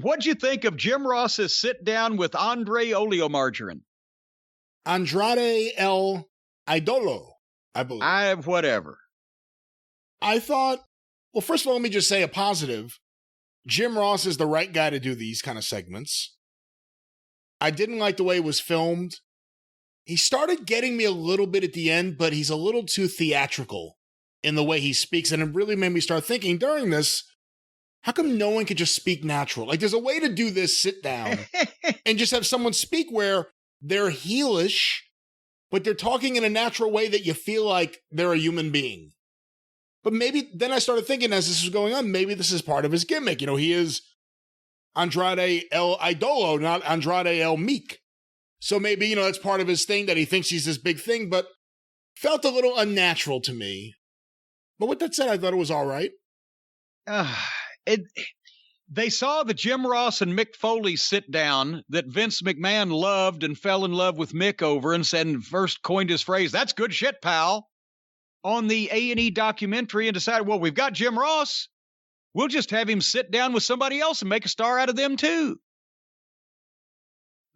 What'd you think of Jim Ross's sit down with Andre Oleomargarine? Andrade El Idolo, I believe. Whatever. I thought, well, first of all, let me just say a positive. Jim Ross is the right guy to do these kind of segments. I didn't like the way it was filmed. He started getting me a little bit at the end, but he's a little too theatrical in the way he speaks. And it really made me start thinking during this, how come no one could just speak natural? Like, there's a way to do this sit down and just have someone speak where they're heelish, but they're talking in a natural way that you feel like they're a human being. But maybe then I started thinking as this was going on, maybe this is part of his gimmick. You know, he is Andrade El Idolo, not Andrade El Meek. So maybe, you know, that's part of his thing that he thinks he's this big thing, but felt a little unnatural to me. But with that said, I thought it was all right. They saw the Jim Ross and Mick Foley sit down that Vince McMahon loved and fell in love with Mick over and said, and first coined his phrase, "That's good shit, pal," on the A&E documentary, and decided, well, we've got Jim Ross. We'll just have him sit down with somebody else and make a star out of them too.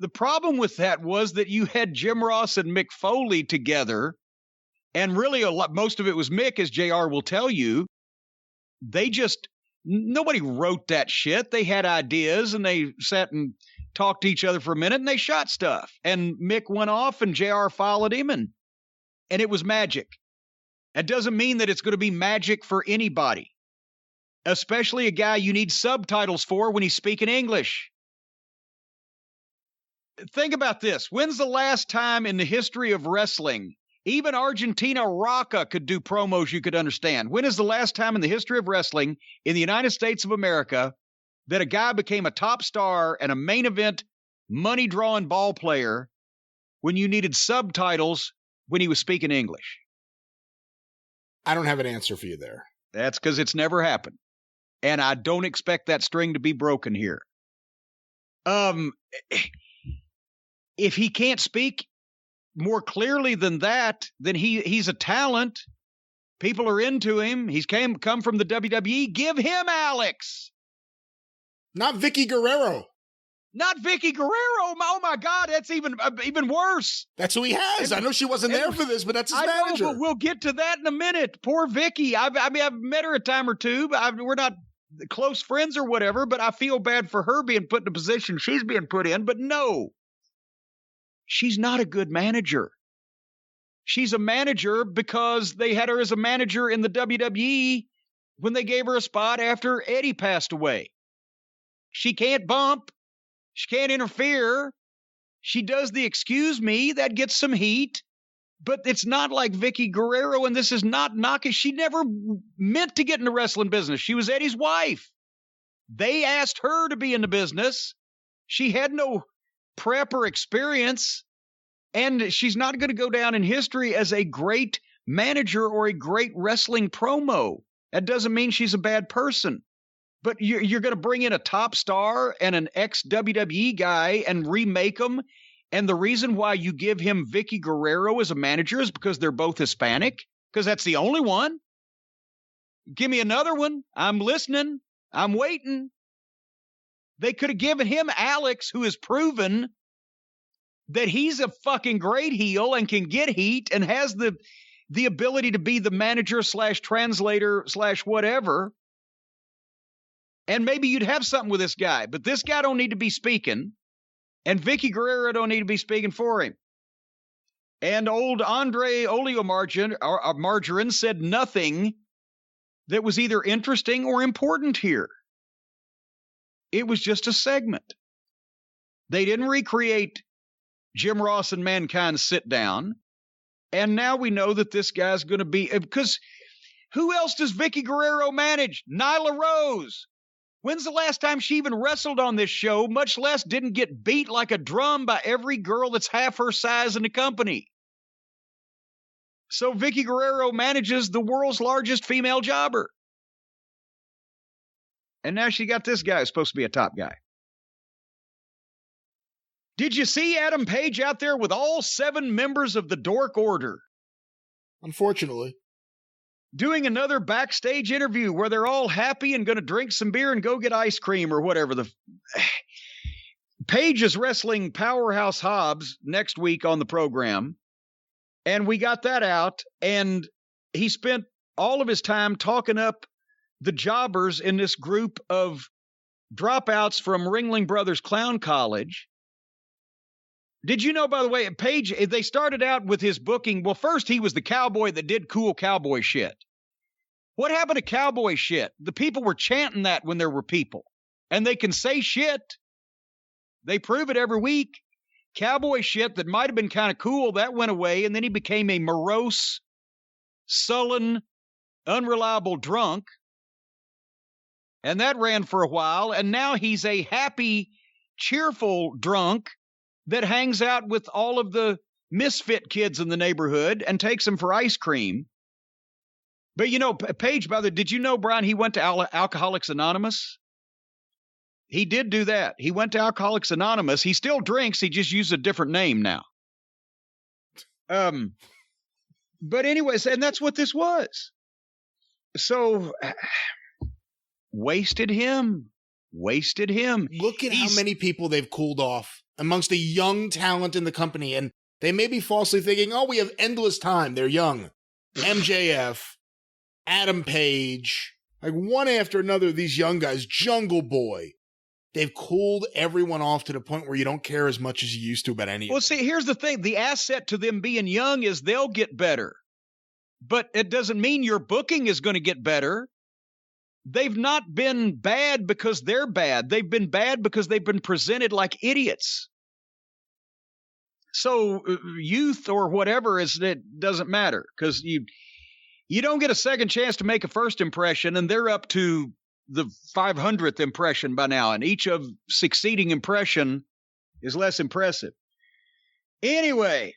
The problem with that was that you had Jim Ross and Mick Foley together, and really most of it was Mick, as JR will tell you. Nobody wrote that shit. They had ideas, and they sat and talked to each other for a minute, and they shot stuff. And Mick went off, and JR followed him, and it was magic. That doesn't mean that it's going to be magic for anybody, especially a guy you need subtitles for when he's speaking English. Think about this. When's the last time in the history of wrestling, even Argentina Rocca could do promos you could understand? When is the last time in the history of wrestling in the United States of America that a guy became a top star and a main event money-drawing ball player when you needed subtitles when he was speaking English? I don't have an answer for you there. That's because it's never happened. And I don't expect that string to be broken here. If he can't speak more clearly than that, then he's a talent. People are into him. He's come from the WWE. Give him Alex. Not Vicky Guerrero. Not Vicky Guerrero. Oh my God, that's even worse. That's who he has. I know she wasn't there for this, but that's his manager. But we'll get to that in a minute. Poor Vicky. I've met her a time or two, but we're not close friends or whatever, but I feel bad for her being put in a position she's being put in. But no, she's not a good manager. She's a manager because they had her as a manager in the WWE when they gave her a spot after Eddie passed away. She can't bump. She can't interfere. She does the excuse me. That gets some heat. But it's not like Vicky Guerrero, and this is not knocking. She never meant to get in the wrestling business. She was Eddie's wife. They asked her to be in the business. She had no prep or experience, and she's not going to go down in history as a great manager or a great wrestling promo. That doesn't mean she's a bad person. But you're going to bring in a top star and an ex-WWE guy and remake them. And the reason why you give him Vicky Guerrero as a manager is because they're both Hispanic, because that's the only one. Give me another one. I'm listening. I'm waiting. They could have given him Alex, who has proven that he's a fucking great heel and can get heat and has the ability to be the manager / translator / whatever. And maybe you'd have something with this guy, but this guy don't need to be speaking, and Vicky Guerrero don't need to be speaking for him. And old Andre Oleomargarine said nothing that was either interesting or important here. It was just a segment. They didn't recreate Jim Ross and Mankind's sit down, and now we know that this guy's going to be, because who else does Vicky Guerrero manage? Nyla Rose. When's the last time she even wrestled on this show, much less didn't get beat like a drum by every girl that's half her size in the company? So Vicky Guerrero manages the world's largest female jobber. And now she got this guy who's supposed to be a top guy. Did you see Adam Page out there with all 7 members of the Dork Order? Unfortunately. doing another backstage interview where they're all happy and going to drink some beer and go get ice cream or whatever. Paige is wrestling Powerhouse Hobbs next week on the program, and we got that out, and he spent all of his time talking up the jobbers in this group of dropouts from Ringling Brothers Clown College. Did you know, by the way, Paige, they started out with his booking. Well, first he was the cowboy that did cool cowboy shit. What happened to cowboy shit? The people were chanting that when there were people. And they can say shit. They prove it every week. Cowboy shit that might have been kind of cool, that went away, and then he became a morose, sullen, unreliable drunk. And that ran for a while, and now he's a happy, cheerful drunk that hangs out with all of the misfit kids in the neighborhood and takes them for ice cream. But, you know, Paige, by the way, did you know, Brian, he went to Alcoholics Anonymous? He did do that. He went to Alcoholics Anonymous. He still drinks. He just used a different name now. But anyways, and that's what this was. So, wasted him. Look at how many people they've cooled off amongst the young talent in the company. And they may be falsely thinking, oh, we have endless time. They're young. MJF, Adam Page, like one after another of these young guys, Jungle Boy. They've cooled everyone off to the point where you don't care as much as you used to about any of them. Well, see, here's the thing. The asset to them being young is they'll get better. But it doesn't mean your booking is going to get better. They've not been bad because they're bad. They've been bad because they've been presented like idiots. So youth or whatever, it doesn't matter because you don't get a second chance to make a first impression, and they're up to the 500th impression by now, and each of succeeding impression is less impressive. Anyway,